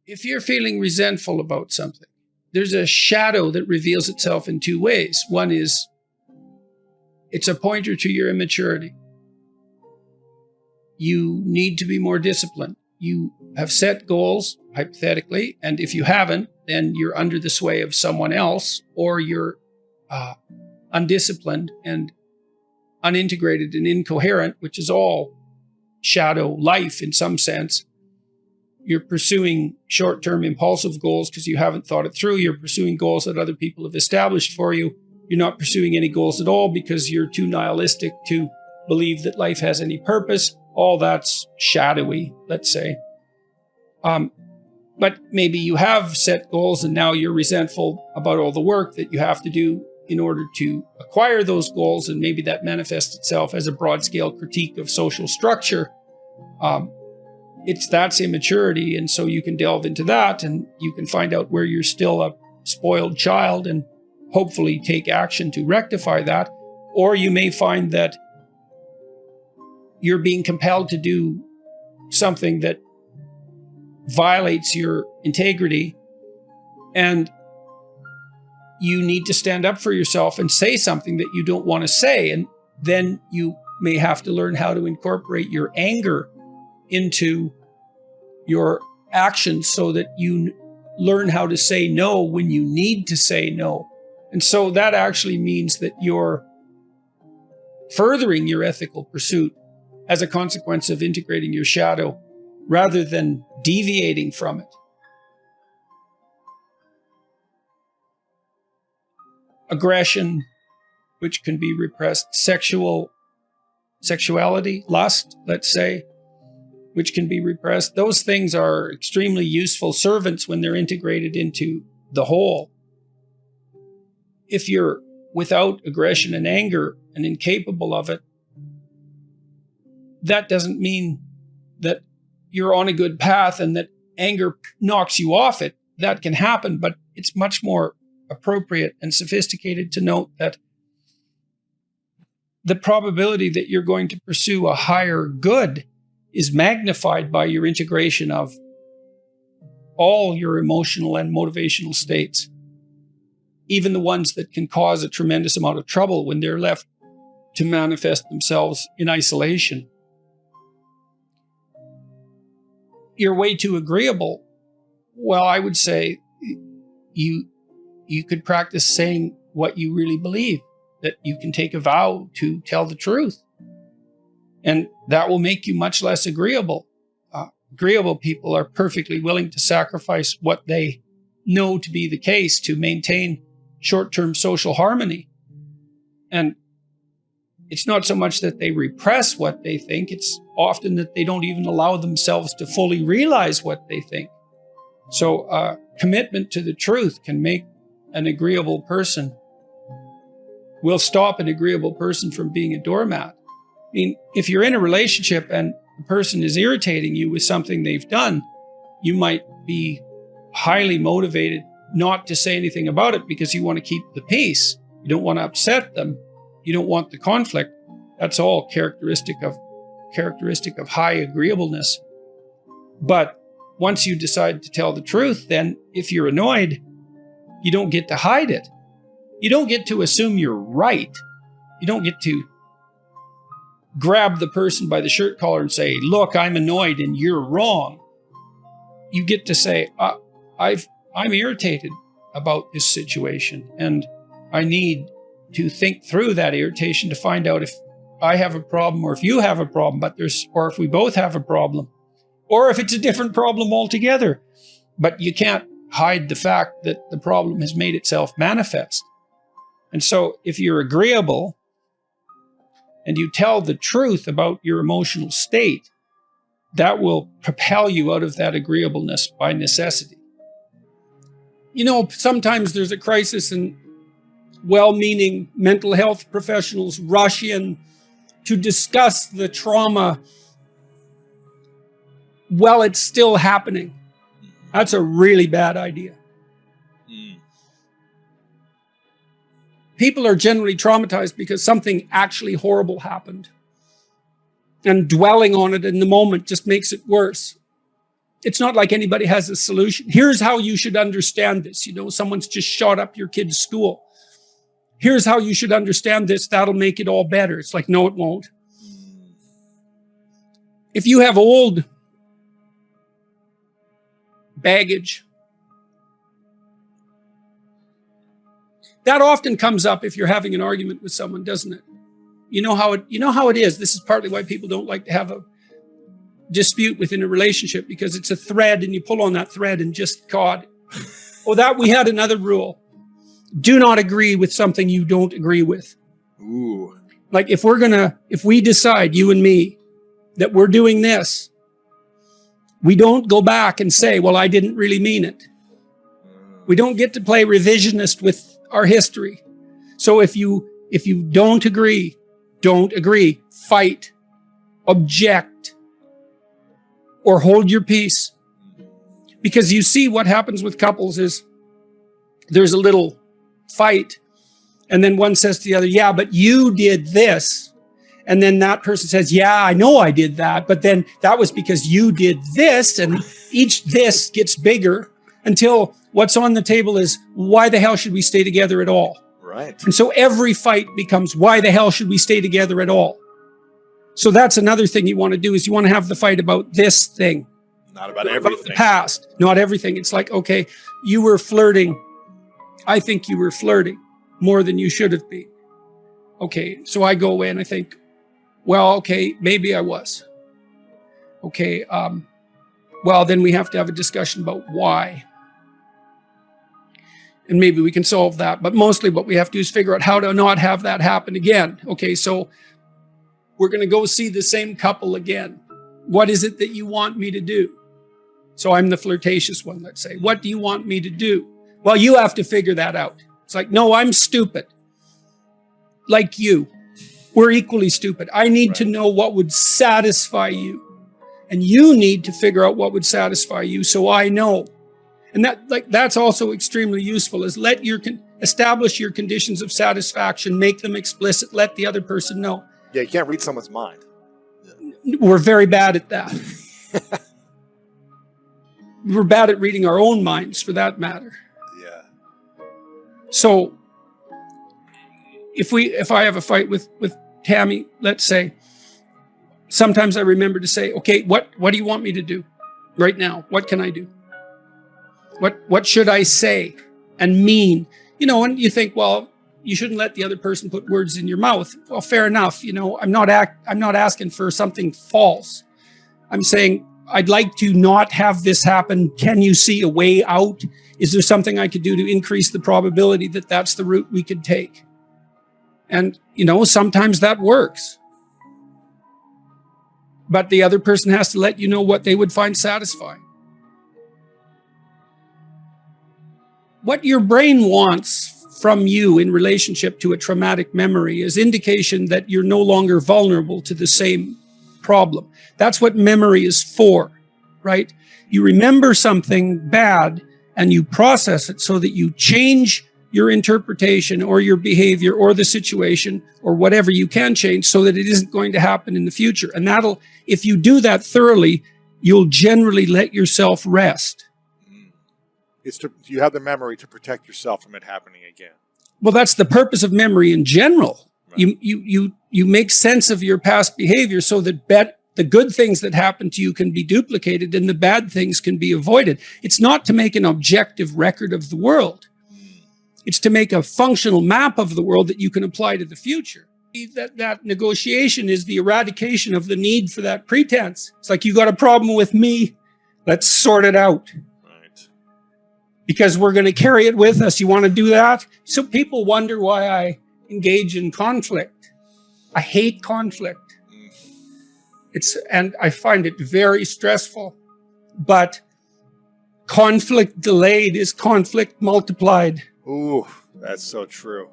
if you're feeling resentful about something, there's a shadow that reveals itself in two ways. One is it's a pointer to your immaturity. You need to be more disciplined. You have set goals, hypothetically, and if you haven't, then you're under the sway of someone else, or you're undisciplined and unintegrated and incoherent, which is all shadow life in some sense. You're pursuing short-term impulsive goals because you haven't thought it through. You're pursuing goals that other people have established for you. You're not pursuing any goals at all because you're too nihilistic to believe that life has any purpose. All that's shadowy, let's say. But maybe you have set goals and now you're resentful about all the work that you have to do in order to acquire those goals, and maybe that manifests itself as a broad-scale critique of social structure. That's immaturity, and so you can delve into that and you can find out where you're still a spoiled child and hopefully take action to rectify that. Or you may find that you're being compelled to do something that violates your integrity, and you need to stand up for yourself and say something that you don't want to say. And then you may have to learn how to incorporate your anger into your actions so that you learn how to say no when you need to say no. And so that actually means that you're furthering your ethical pursuit as a consequence of integrating your shadow rather than deviating from it. Aggression, which can be repressed, sexuality, lust, let's say, which can be repressed. Those things are extremely useful servants when they're integrated into the whole. If you're without aggression and anger and incapable of it, that doesn't mean that you're on a good path and that anger knocks you off it. That can happen, but it's much more appropriate and sophisticated to note that the probability that you're going to pursue a higher good is magnified by your integration of all your emotional and motivational states, even the ones that can cause a tremendous amount of trouble when they're left to manifest themselves in isolation. You're way too agreeable. Well, I would say you could practice saying what you really believe, that you can take a vow to tell the truth. And that will make you much less agreeable. Agreeable people are perfectly willing to sacrifice what they know to be the case to maintain short-term social harmony. And it's not so much that they repress what they think, it's often that they don't even allow themselves to fully realize what they think. So commitment to the truth can make an agreeable person, will stop an agreeable person from being a doormat. I mean, if you're in a relationship and the person is irritating you with something they've done, you might be highly motivated not to say anything about it because you want to keep the peace. You don't want to upset them. You don't want the conflict. That's all characteristic of high agreeableness. But once you decide to tell the truth, then if you're annoyed, you don't get to hide it. You don't get to assume you're right. You don't get to grab the person by the shirt collar and say, look, I'm annoyed and you're wrong. You get to say, I'm irritated about this situation and I need to think through that irritation to find out if I have a problem or if you have a problem, or if we both have a problem, or if it's a different problem altogether. But you can't hide the fact that the problem has made itself manifest. And so if you're agreeable and you tell the truth about your emotional state, that will propel you out of that agreeableness by necessity. You know, sometimes there's a crisis and well-meaning mental health professionals rush in to discuss the trauma while it's still happening. That's a really bad idea. People are generally traumatized because something actually horrible happened. And dwelling on it in the moment just makes it worse. It's not like anybody has a solution. Here's how you should understand this. You know, someone's just shot up your kid's school. Here's how you should understand this. That'll make it all better. It's like, no, it won't. If you have old baggage, that often comes up if you're having an argument with someone, doesn't it? You know how it is. This is partly why people don't like to have a dispute within a relationship, because it's a thread and you pull on that thread and just, God. Oh, that we had another rule. Do not agree with something you don't agree with. Ooh. Like if we decide, you and me, that we're doing this, we don't go back and say, well, I didn't really mean it. We don't get to play revisionist with our history. So if you don't agree, fight, object, or hold your peace. Because you see what happens with couples is there's a little fight, and then one says to the other, yeah, but you did this. And then that person says, yeah, I know I did that, but then that was because you did this, and each this gets bigger until what's on the table is, why the hell should we stay together at all? Right. And so every fight becomes, why the hell should we stay together at all? So that's another thing you want to do, is you want to have the fight about this thing. Not about everything. About the past, not everything. It's like, okay, you were flirting. I think you were flirting more than you should have been. Okay, so I go away and I think, well, okay, maybe I was. Okay, well, then we have to have a discussion about why. And maybe we can solve that. But mostly what we have to do is figure out how to not have that happen again. Okay, so we're going to go see the same couple again. What is it that you want me to do? So I'm the flirtatious one, let's say. What do you want me to do? Well, you have to figure that out. It's like, no, I'm stupid. Like you. We're equally stupid. I need to know what would satisfy you. And you need to figure out what would satisfy you, so I know. And that's also extremely useful, is establish your conditions of satisfaction, make them explicit, let the other person know. Yeah, you can't read someone's mind. We're very bad at that. We're bad at reading our own minds, for that matter. Yeah. So if I have a fight with Tammy, let's say, sometimes I remember to say, okay, what do you want me to do right now? What can I do? What should I say and mean? You know, and you think, well, you shouldn't let the other person put words in your mouth. Well, fair enough. You know, I'm not asking for something false. I'm saying, I'd like to not have this happen. Can you see a way out? Is there something I could do to increase the probability that that's the route we could take? And, you know, sometimes that works. But the other person has to let you know what they would find satisfying. What your brain wants from you in relationship to a traumatic memory is indication that you're no longer vulnerable to the same problem. That's what memory is for, right? You remember something bad and you process it so that you change your interpretation or your behavior or the situation or whatever you can change so that it isn't going to happen in the future. And if you do that thoroughly, you'll generally let yourself rest. You have the memory to protect yourself from it happening again. Well, that's the purpose of memory in general. Right. You make sense of your past behavior so that the good things that happen to you can be duplicated and the bad things can be avoided. It's not to make an objective record of the world. It's to make a functional map of the world that you can apply to the future. That negotiation is the eradication of the need for that pretense. It's like, you got a problem with me, let's sort it out. Because we're going to carry it with us. You want to do that? So people wonder why I engage in conflict. I hate conflict. And I find it very stressful. But conflict delayed is conflict multiplied. Ooh, that's so true.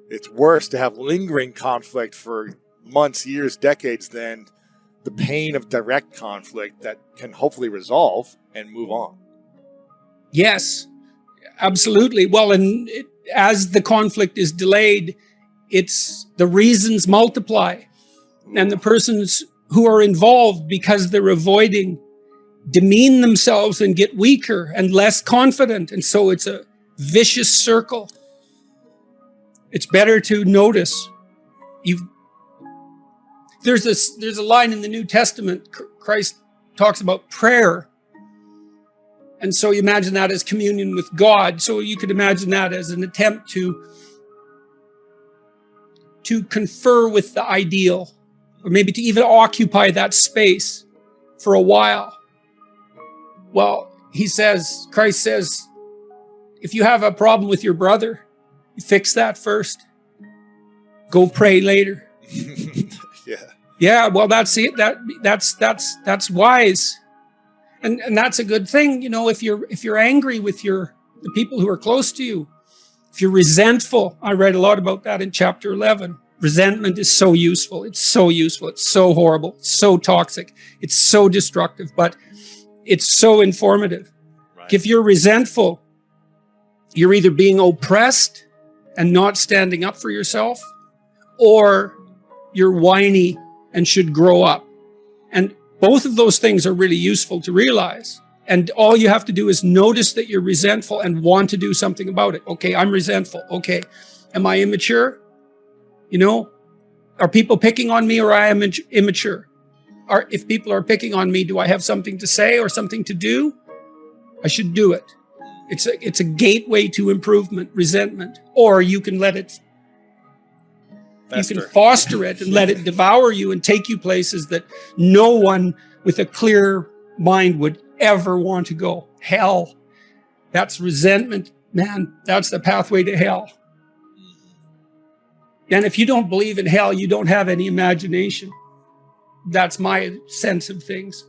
It's worse to have lingering conflict for months, years, decades than the pain of direct conflict that can hopefully resolve and move on. Yes, absolutely. Well, and as the conflict is delayed, the reasons multiply. And the persons who are involved, because they're avoiding demean themselves and get weaker and less confident. And so it's a vicious circle. It's better to notice. There's a line in the New Testament. Christ talks about prayer. And so you imagine that as communion with God. So you could imagine that as an attempt to confer with the ideal, or maybe to even occupy that space for a while. Well, Christ says, if you have a problem with your brother, you fix that first. Go pray later. Yeah. Yeah, well, that's it. That's wise. And that's a good thing, you know, if you're angry with the people who are close to you, if you're resentful. I read a lot about that in chapter 11. Resentment is so useful. It's so useful. It's so horrible. It's so toxic. It's so destructive, but it's so informative. Right. If you're resentful, you're either being oppressed and not standing up for yourself, or you're whiny and should grow up. And both of those things are really useful to realize. And all you have to do is notice that you're resentful and want to do something about it. Okay, I'm resentful. Okay, am I immature? You know, are people picking on me, or I am immature? If people are picking on me, do I have something to say or something to do? I should do it. It's a gateway to improvement, resentment. Or you can let it, you can foster it and let it devour you and take you places that no one with a clear mind would ever want to go. Hell. That's resentment, man. That's the pathway to hell. And if you don't believe in hell, you don't have any imagination. That's my sense of things.